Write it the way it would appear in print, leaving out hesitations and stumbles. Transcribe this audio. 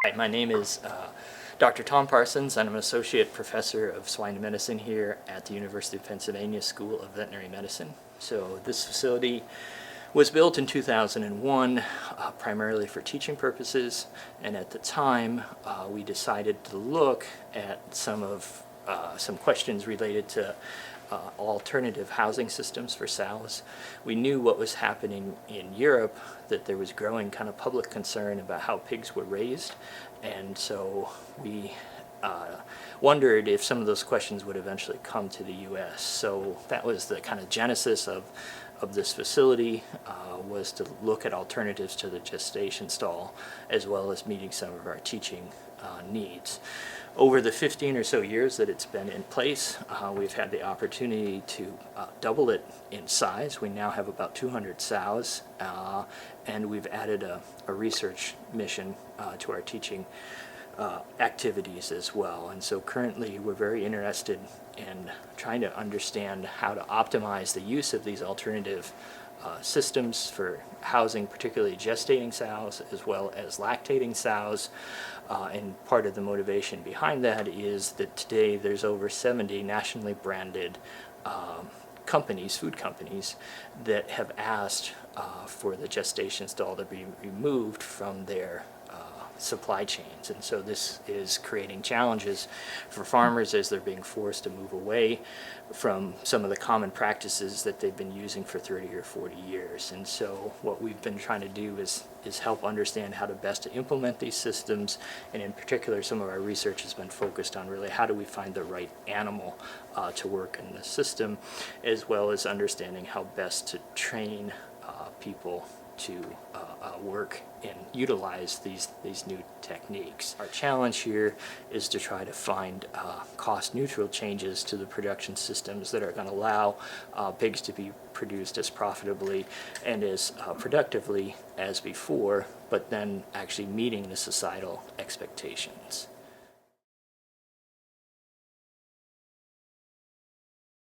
Hi, my name is Dr. Tom Parsons. I'm an associate professor of swine medicine here at the University of Pennsylvania School of Veterinary Medicine. So this facility was built in 2001 primarily for teaching purposes, and at the time we decided to look at some questions related to alternative housing systems for sows. We knew what was happening in Europe, that there was growing kind of public concern about how pigs were raised, and so we wondered if some of those questions would eventually come to the U.S. So that was the kind of genesis of this facility, was to look at alternatives to the gestation stall, as well as meeting some of our teaching needs. Over the 15 or so years that it's been in place, we've had the opportunity to double it in size. We now have about 200 sows, and we've added a research mission to our teaching activities as well. And so currently we're very interested in trying to understand how to optimize the use of these alternative systems for housing, particularly gestating sows as well as lactating sows. And part of the motivation behind that is that today there's over 70 nationally branded companies, food companies, that have asked for the gestation stall to be removed from their supply chains. And so this is creating challenges for farmers as they're being forced to move away from some of the common practices that they've been using for 30 or 40 years. And so what we've been trying to do is help understand how to best to implement these systems, and in particular some of our research has been focused on really how do we find the right animal to work in the system, as well as understanding how best to train people to work and utilize these new techniques. Our challenge here is to try to find cost-neutral changes to the production systems that are going to allow pigs to be produced as profitably and as productively as before, but then actually meeting the societal expectations.